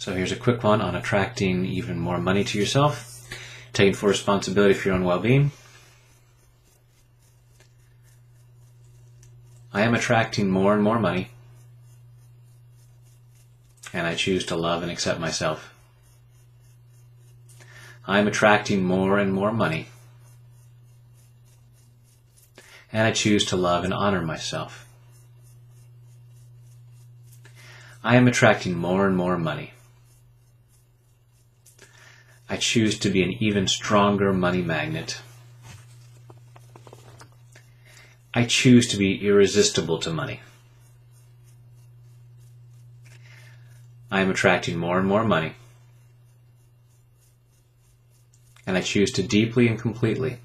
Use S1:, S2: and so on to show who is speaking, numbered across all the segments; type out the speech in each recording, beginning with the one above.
S1: So here's a quick one on attracting even more money to yourself, taking full responsibility for your own well-being. I am attracting more and more money, and I choose to love and accept myself. I am attracting more and more money, and I choose to love and honor myself. I am attracting more and more money. I choose to be an even stronger money magnet. I choose to be irresistible to money. I am attracting more and more money, and I choose to deeply and completely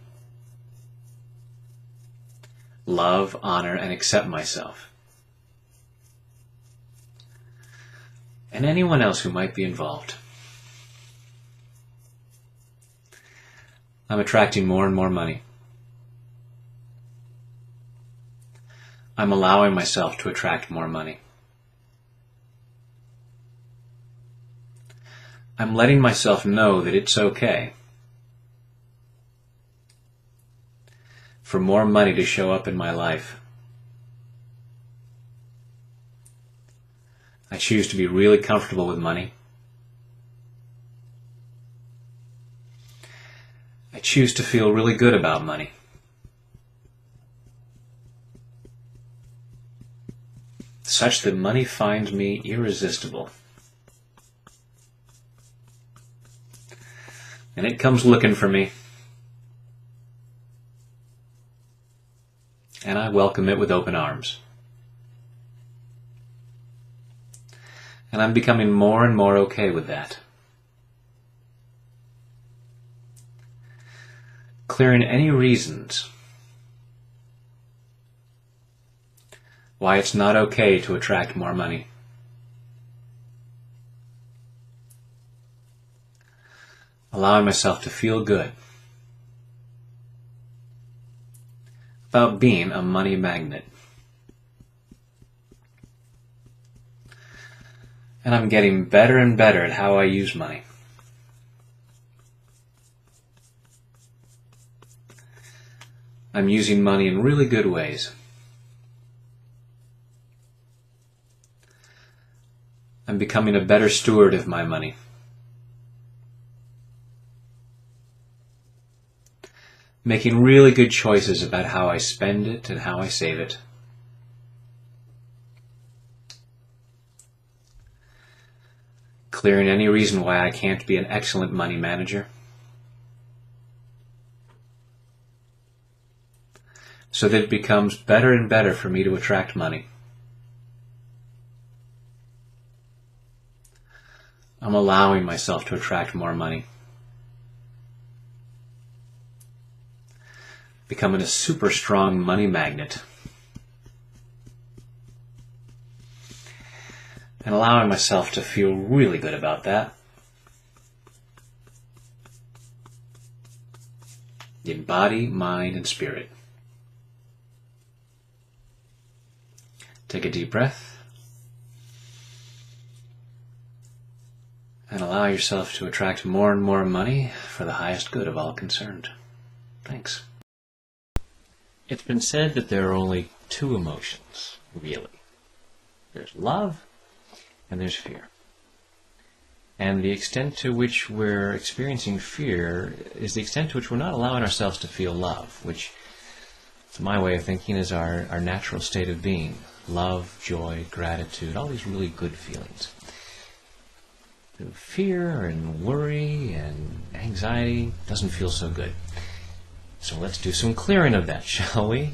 S1: love, honor, and accept myself, and anyone else who might be involved. I'm attracting more and more money. I'm allowing myself to attract more money. I'm letting myself know that it's okay for more money to show up in my life. I choose to be really comfortable with money. I choose to feel really good about money. Such that money finds me irresistible. And it comes looking for me. And I welcome it with open arms. And I'm becoming more and more okay with that. Clearing any reasons why it's not okay to attract more money. Allowing myself to feel good about being a money magnet. And I'm getting better and better at how I use money. I'm using money in really good ways. I'm becoming a better steward of my money. Making really good choices about how I spend it and how I save it. Clearing any reason why I can't be an excellent money manager. So that it becomes better and better for me to attract money. I'm allowing myself to attract more money. Becoming a super strong money magnet. And allowing myself to feel really good about that. In body, mind, and spirit. Take a deep breath. And allow yourself to attract more and more money for the highest good of all concerned. Thanks. It's been said that there are only two emotions, really. There's love and there's fear. And the extent to which we're experiencing fear is the extent to which we're not allowing ourselves to feel love, which, to my way of thinking, is our natural state of being. Love, joy, gratitude, all these really good feelings. Fear and worry and anxiety doesn't feel so good. So let's do some clearing of that, shall we?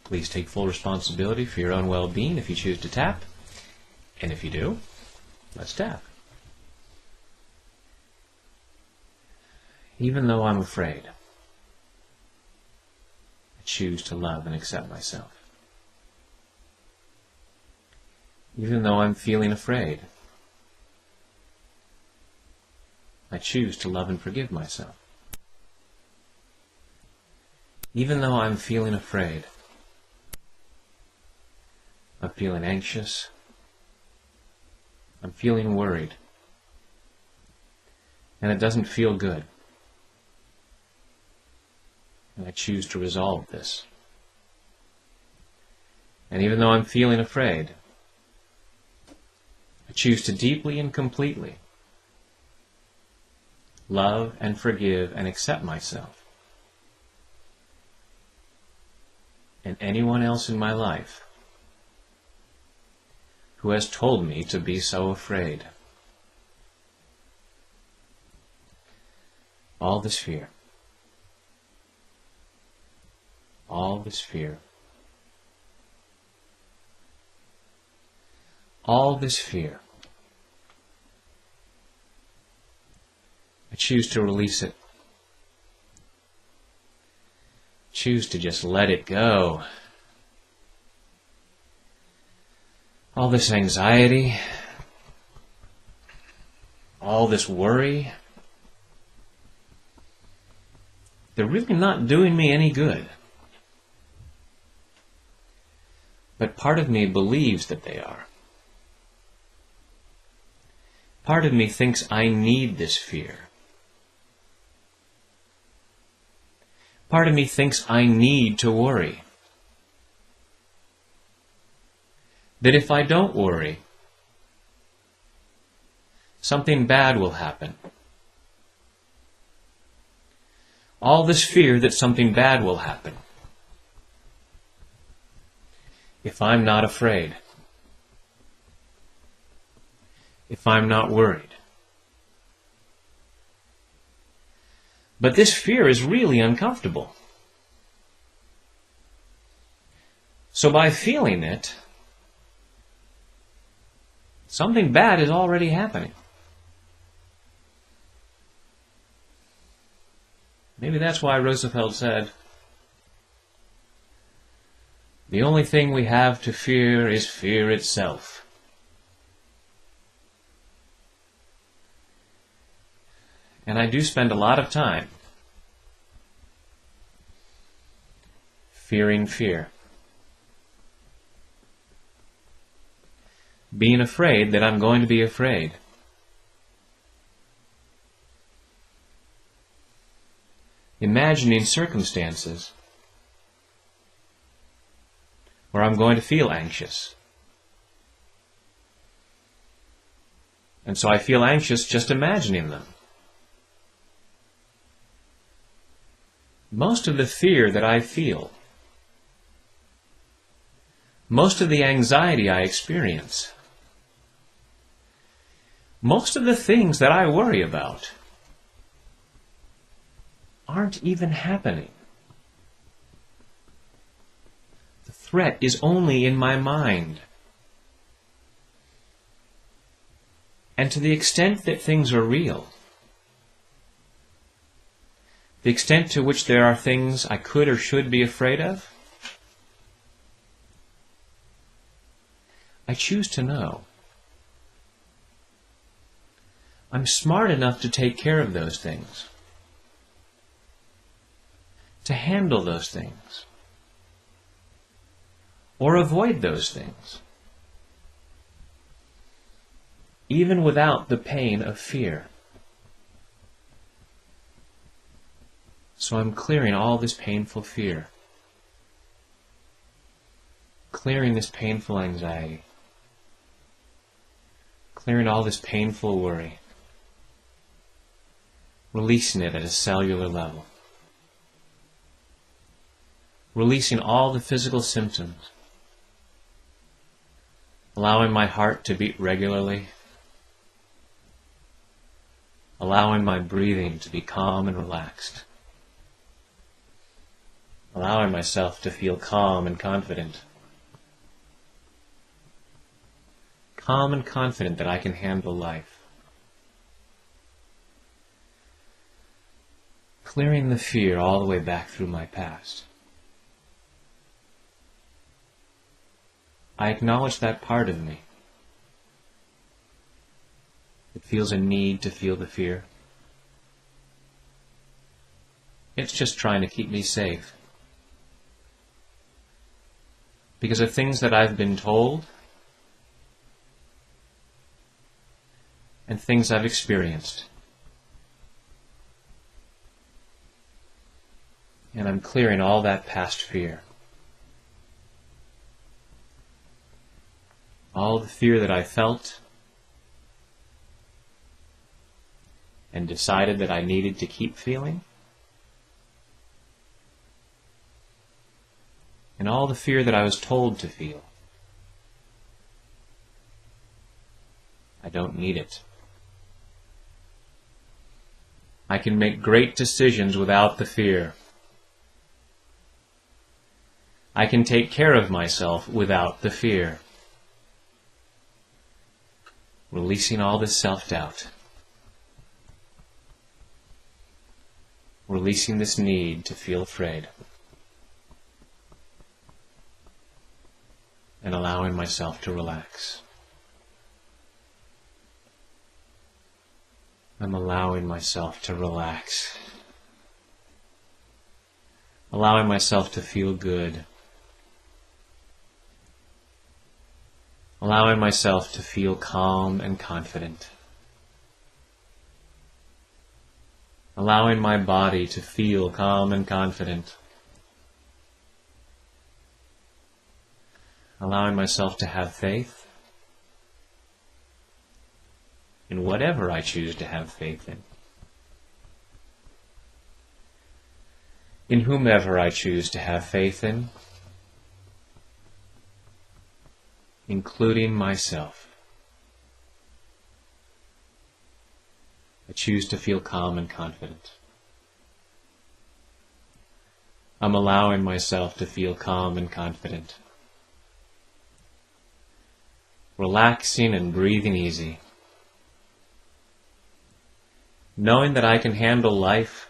S1: Please take full responsibility for your own well-being if you choose to tap. And if you do, let's tap. Even though I'm afraid, I choose to love and accept myself. Even though I'm feeling afraid, I choose to love and forgive myself. Even though I'm feeling afraid, I'm feeling anxious, I'm feeling worried. And it doesn't feel good. And I choose to resolve this. And even though I'm feeling afraid, I choose to deeply and completely love and forgive and accept myself and anyone else in my life who has told me to be so afraid. All this fear. All this fear. All this fear. I choose to release it. Choose to just let it go. All this anxiety, all this worry, they're really not doing me any good. But part of me believes that they are. Part of me thinks I need this fear. Part of me thinks I need to worry. That if I don't worry, something bad will happen. All this fear that something bad will happen. If I'm not afraid. If I'm not worried. But this fear is really uncomfortable. So by feeling it, something bad is already happening. Maybe that's why Roosevelt said, "The only thing we have to fear is fear itself." And I do spend a lot of time fearing fear. Being afraid that I'm going to be afraid. Imagining circumstances where I'm going to feel anxious. And so I feel anxious just imagining them. Most of the fear that I feel, most of the anxiety I experience, most of the things that I worry about aren't even happening. The threat is only in my mind. And to the extent that things are real, the extent to which there are things I could or should be afraid of, I choose to know. I'm smart enough to take care of those things, to handle those things, or avoid those things, even without the pain of fear. So I'm clearing all this painful fear, clearing this painful anxiety, clearing all this painful worry, releasing it at a cellular level, releasing all the physical symptoms, allowing my heart to beat regularly, allowing my breathing to be calm and relaxed, allowing myself to feel calm and confident. Calm and confident that I can handle life. Clearing the fear all the way back through my past. I acknowledge that part of me. It feels a need to feel the fear. It's just trying to keep me safe. Because of things that I've been told, and things I've experienced. And I'm clearing all that past fear. All the fear that I felt and decided that I needed to keep feeling. And all the fear that I was told to feel. I don't need it. I can make great decisions without the fear. I can take care of myself without the fear. Releasing all this self-doubt. Releasing this need to feel afraid. And allowing myself to relax. I'm allowing myself to relax. Allowing myself to feel good. Allowing myself to feel calm and confident. Allowing my body to feel calm and confident. Allowing myself to have faith in whatever I choose to have faith in whomever I choose to have faith in, including myself. I choose to feel calm and confident. I'm allowing myself to feel calm and confident. Relaxing and breathing easy. Knowing that I can handle life.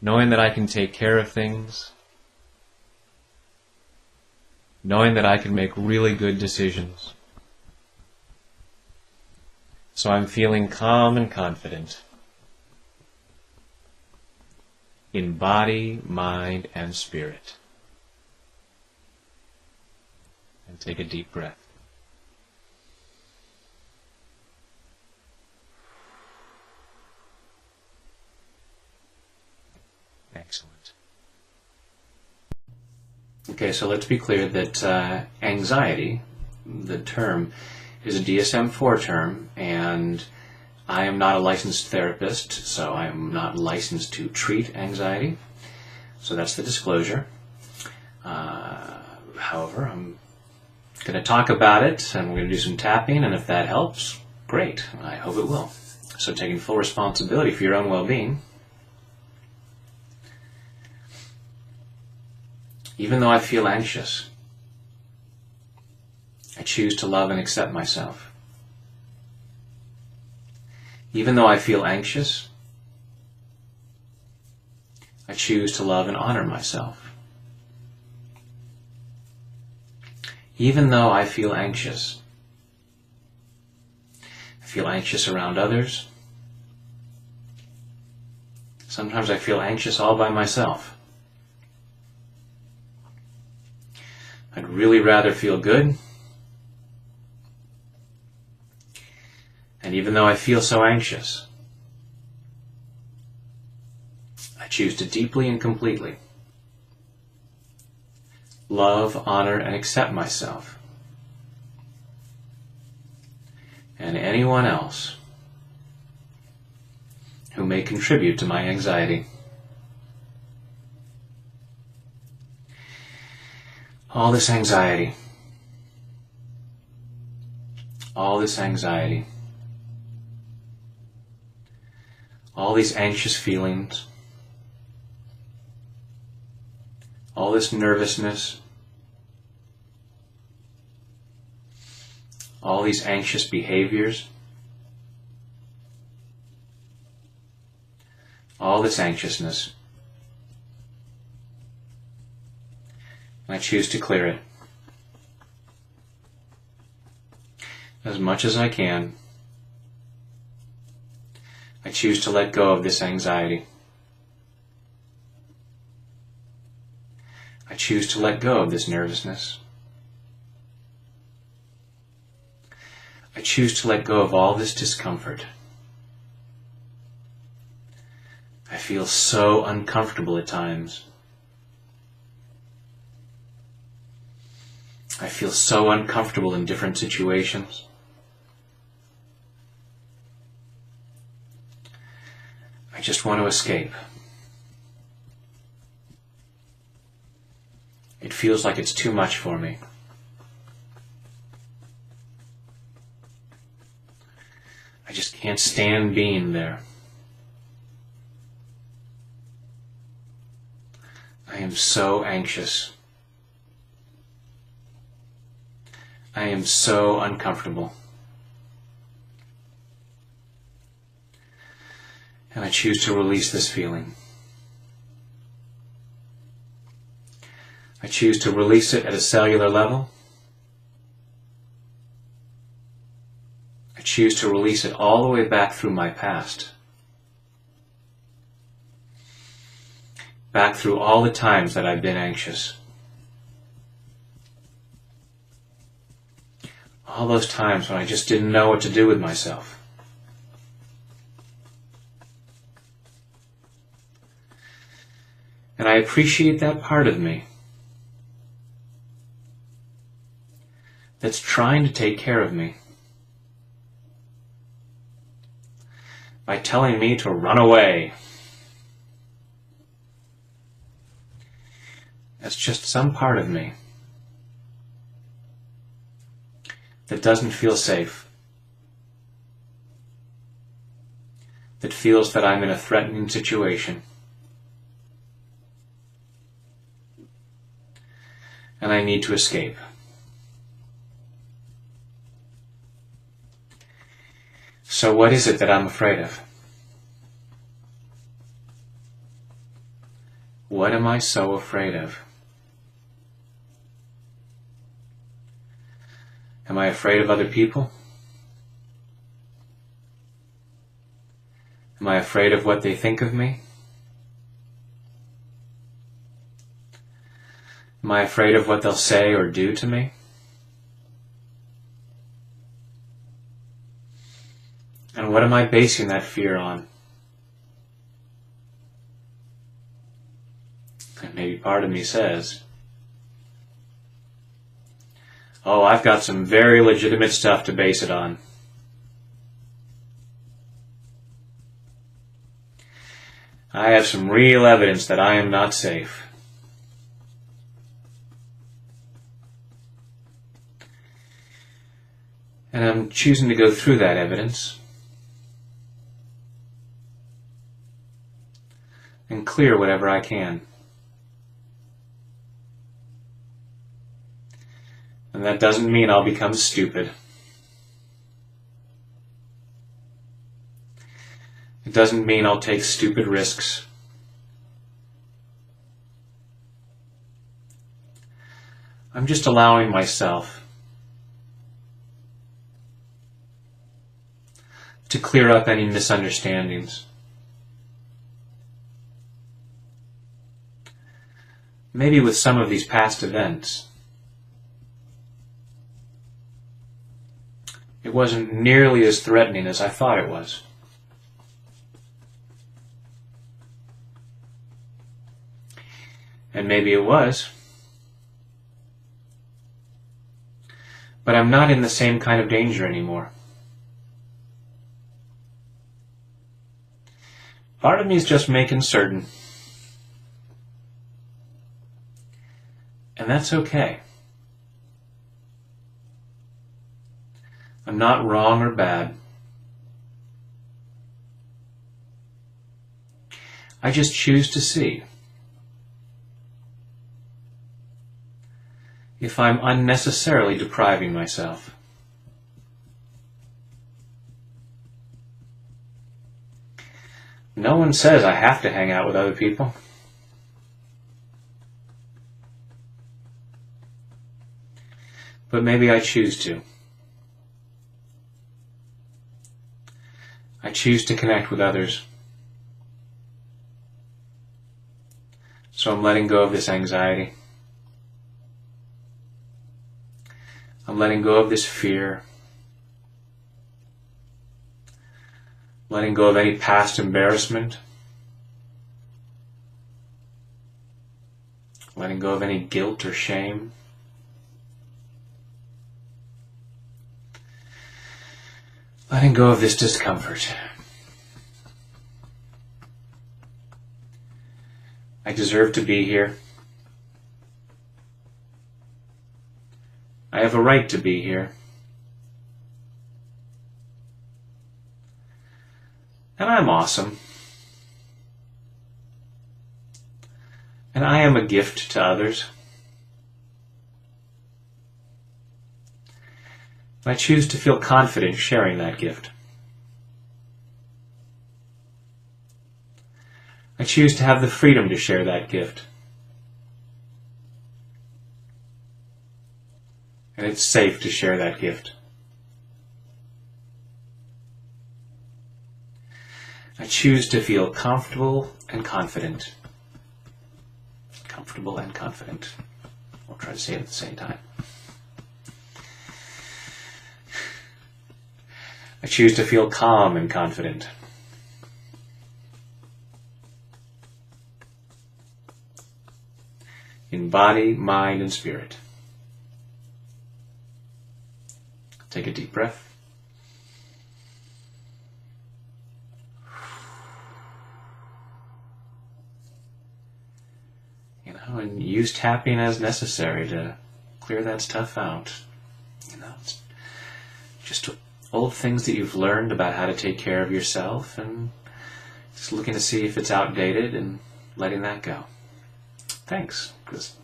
S1: Knowing that I can take care of things. Knowing that I can make really good decisions. So I'm feeling calm and confident in body, mind, and spirit. And take a deep breath. Excellent. Okay, so let's be clear that anxiety, the term, is a DSM-4 term, and I am not a licensed therapist, so I am not licensed to treat anxiety. So that's the disclosure. However, I'm going to talk about it, and we're going to do some tapping, and if that helps, great. I hope it will. So taking full responsibility for your own well-being. Even though I feel anxious, I choose to love and accept myself. Even though I feel anxious, I choose to love and honor myself. Even though I feel anxious around others. Sometimes I feel anxious all by myself. I'd really rather feel good. And even though I feel so anxious, I choose to deeply and completely love, honor, and accept myself and anyone else who may contribute to my anxiety. All this anxiety, all these anxious feelings, all this nervousness, all these anxious behaviors, all this anxiousness, I choose to clear it as much as I can. I choose to let go of this anxiety. I choose to let go of this nervousness. I choose to let go of all this discomfort. I feel so uncomfortable at times. I feel so uncomfortable in different situations. I just want to escape. It feels like it's too much for me. I just can't stand being there. I am so anxious. I am so uncomfortable. And I choose to release this feeling. I choose to release it at a cellular level. I choose to release it all the way back through my past. Back through all the times that I've been anxious. All those times when I just didn't know what to do with myself. And I appreciate that part of me that's trying to take care of me by telling me to run away. That's just some part of me that doesn't feel safe, that feels that I'm in a threatening situation. And I need to escape. So what is it that I'm afraid of? What am I so afraid of? Am I afraid of other people? Am I afraid of what they think of me? Am I afraid of what they'll say or do to me? And what am I basing that fear on? And maybe part of me says, oh, I've got some very legitimate stuff to base it on. I have some real evidence that I am not safe. And I'm choosing to go through that evidence and clear whatever I can. And that doesn't mean I'll become stupid. It doesn't mean I'll take stupid risks. I'm just allowing myself to clear up any misunderstandings. Maybe with some of these past events, it wasn't nearly as threatening as I thought it was. And maybe it was. But I'm not in the same kind of danger anymore. Part of me is just making certain. And that's okay. I'm not wrong or bad. I just choose to see if I'm unnecessarily depriving myself. No one says I have to hang out with other people. But maybe I choose to. I choose to connect with others. So I'm letting go of this anxiety. I'm letting go of this fear. letting go of any past embarrassment, letting go of any guilt or shame, letting go of this discomfort. I deserve to be here. I have a right to be here. And I'm awesome. And I am a gift to others. And I choose to feel confident sharing that gift. I choose to have the freedom to share that gift. And it's safe to share that gift. I choose to feel comfortable and confident. Comfortable and confident. I'll try to say it at the same time. I choose to feel calm and confident. In body, mind, and spirit. Take a deep breath. And use tapping as necessary to clear that stuff out. It's just old things that you've learned about how to take care of yourself, and just looking to see if it's outdated and letting that go. Thanks, because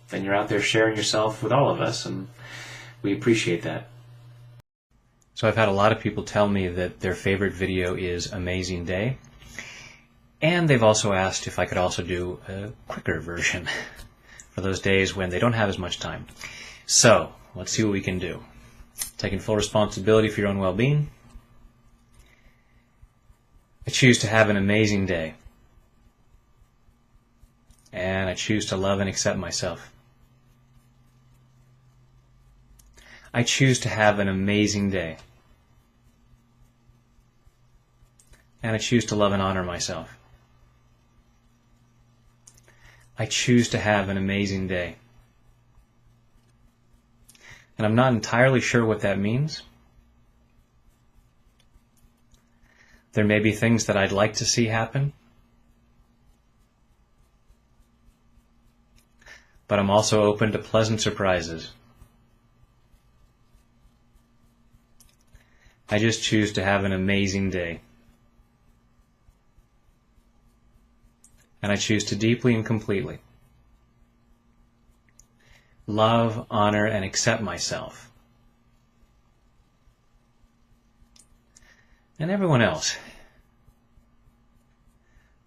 S1: then you're out there sharing yourself with all of us, and we appreciate that. So I've had a lot of people tell me that their favorite video is Amazing Day. And they've also asked if I could also do a quicker version for those days when they don't have as much time. So, let's see what we can do. Taking full responsibility for your own well-being. I choose to have an amazing day. And I choose to love and accept myself. I choose to have an amazing day. And I choose to love and honor myself. I choose to have an amazing day. And I'm not entirely sure what that means. There may be things that I'd like to see happen. But I'm also open to pleasant surprises. I just choose to have an amazing day. And I choose to deeply and completely love, honor, and accept myself and everyone else,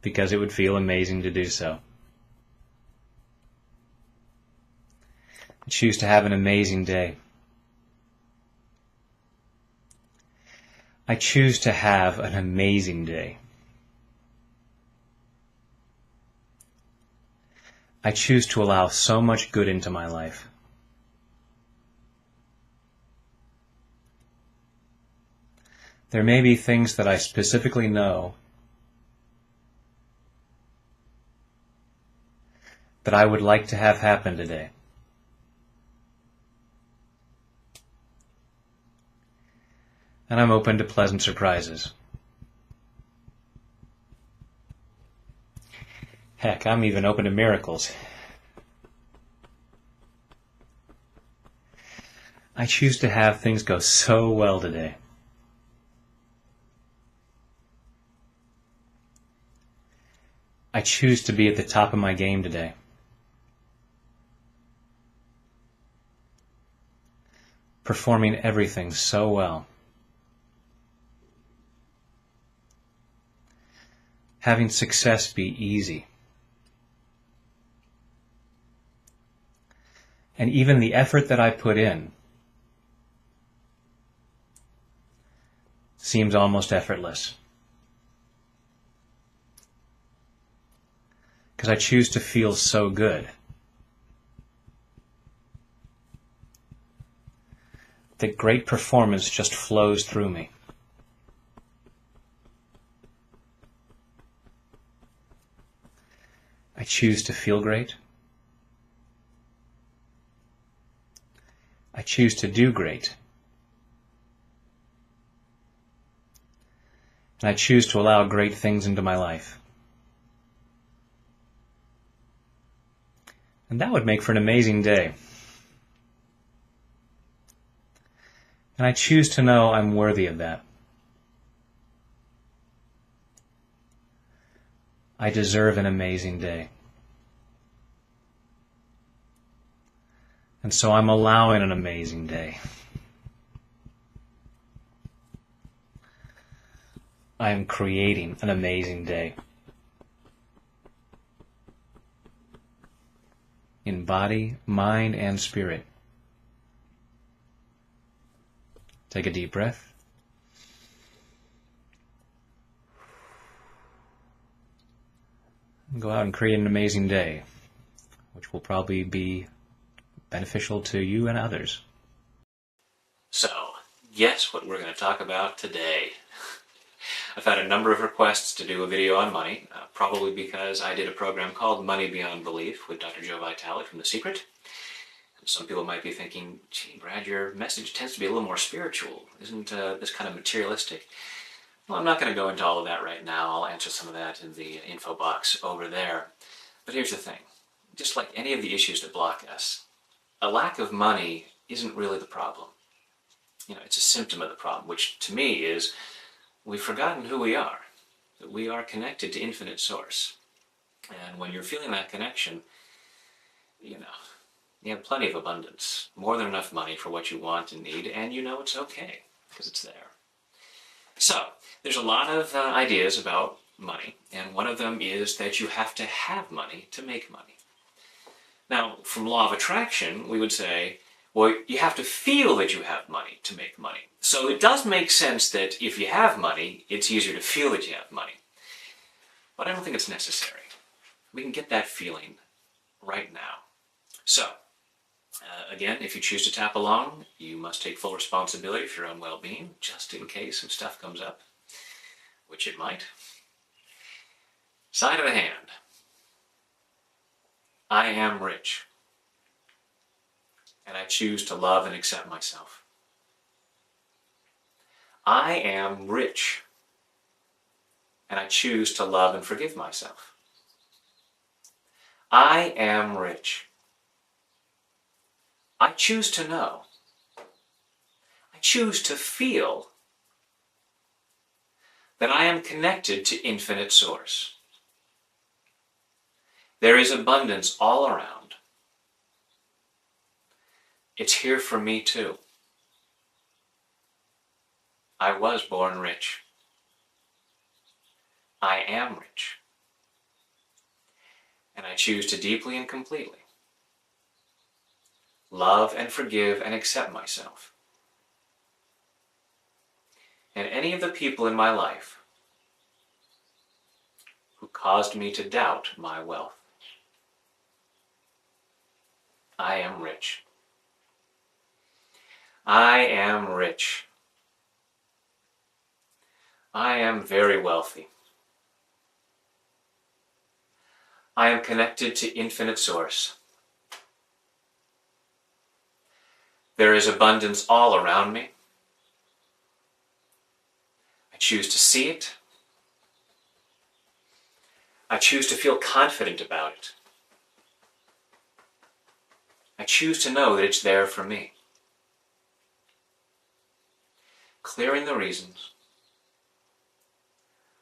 S1: because it would feel amazing to do so. I choose to have an amazing day. I choose to have an amazing day. I choose to allow so much good into my life. There may be things that I specifically know that I would like to have happen today. And I'm open to pleasant surprises. Heck, I'm even open to miracles. I choose to have things go so well today. I choose to be at the top of my game today. Performing everything so well. Having success be easy. And even the effort that I put in seems almost effortless. Because I choose to feel so good that great performance just flows through me. choose to feel great. I choose to do great. And I choose to allow great things into my life. And that would make for an amazing day. And I choose to know I'm worthy of that. I deserve an amazing day. And so I'm allowing an amazing day. I am creating an amazing day. In body, mind, and spirit. Take a deep breath. And go out and create an amazing day, which will probably be beneficial to you and others. So, guess what we're going to talk about today? I've had a number of requests to do a video on money, probably because I did a program called Money Beyond Belief with Dr. Joe Vitale from The Secret. And some people might be thinking, gee, Brad, your message tends to be a little more spiritual. Isn't this kind of materialistic? Well, I'm not going to go into all of that right now. I'll answer some of that in the info box over there. But here's the thing. Just like any of the issues that block us, a lack of money isn't really the problem. You know, it's a symptom of the problem, which to me is we've forgotten who we are, that we are connected to infinite source. And when you're feeling that connection, you know, you have plenty of abundance, more than enough money for what you want and need, and you know it's okay, because it's there. So, there's a lot of ideas about money, and one of them is that you have to have money to make money. Now, from law of attraction, we would say, well, you have to feel that you have money to make money. So it does make sense that if you have money, it's easier to feel that you have money. But I don't think it's necessary. We can get that feeling right now. So, again, if you choose to tap along, you must take full responsibility for your own well-being, just in case some stuff comes up, which it might. Side of the hand. I am rich. And I choose to love and accept myself. I am rich. And I choose to love and forgive myself. I am rich. I choose to know. I choose to feel that I am connected to infinite source. There is abundance all around. It's here for me too. I was born rich. I am rich. And I choose to deeply and completely love and forgive and accept myself. And any of the people in my life who caused me to doubt my wealth. I am rich. I am rich. I am very wealthy. I am connected to infinite source. There is abundance all around me. I choose to see it. I choose to feel confident about it. I choose to know that it's there for me. Clearing the reasons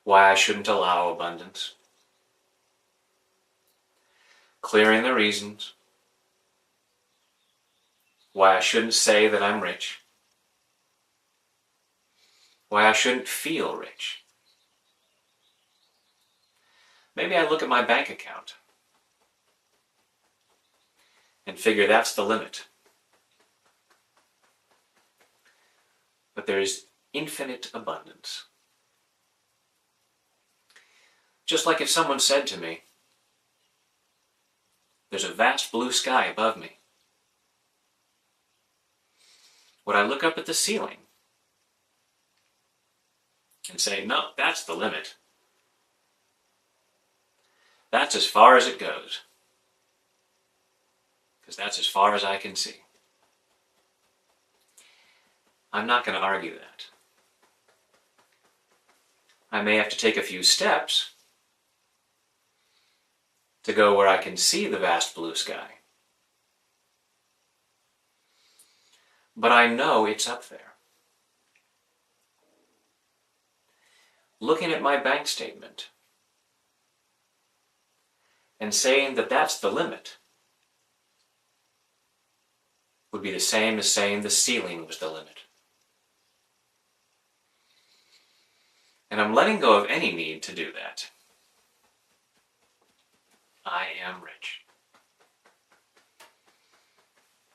S1: why I shouldn't allow abundance. Clearing the reasons why I shouldn't say that I'm rich. Why I shouldn't feel rich. Maybe I look at my bank account and figure that's the limit. But there is infinite abundance. Just like if someone said to me, there's a vast blue sky above me. Would I look up at the ceiling and say, no, that's the limit? That's as far as it goes. Because that's as far as I can see. I'm not going to argue that. I may have to take a few steps to go where I can see the vast blue sky. But I know it's up there. Looking at my bank statement and saying that that's the limit would be the same as saying the ceiling was the limit. And I'm letting go of any need to do that. I am rich.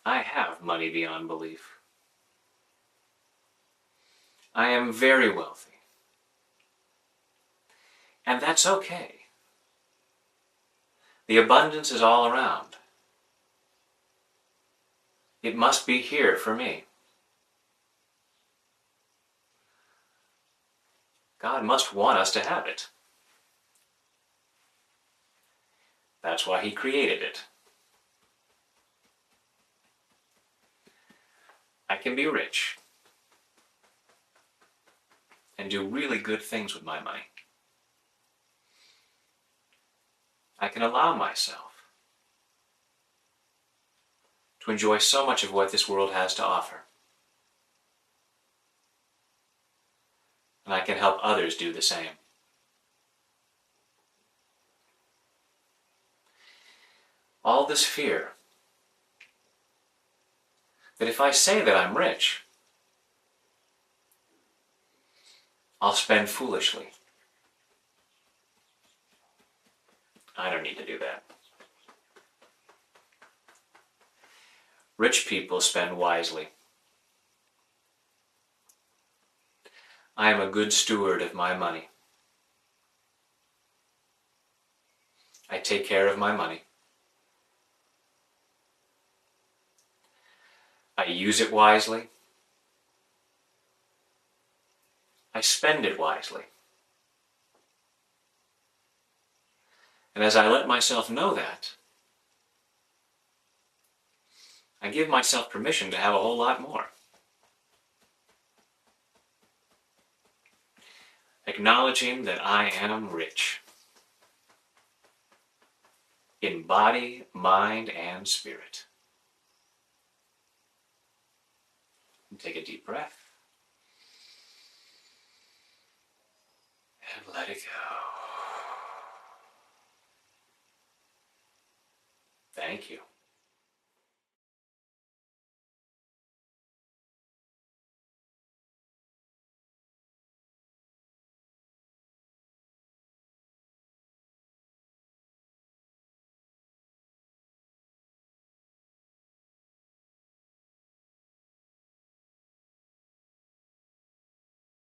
S1: I have money beyond belief. I am very wealthy. And that's okay. The abundance is all around. It must be here for me. God must want us to have it. That's why He created it. I can be rich and do really good things with my money. I can allow myself to enjoy so much of what this world has to offer. And I can help others do the same. All this fear that if I say that I'm rich, I'll spend foolishly. I don't need to do that. Rich people spend wisely. I am a good steward of my money. I take care of my money. I use it wisely. I spend it wisely. And as I let myself know that, I give myself permission to have a whole lot more. Acknowledging that I am rich. In body, mind, and spirit. And take a deep breath. And let it go. Thank you.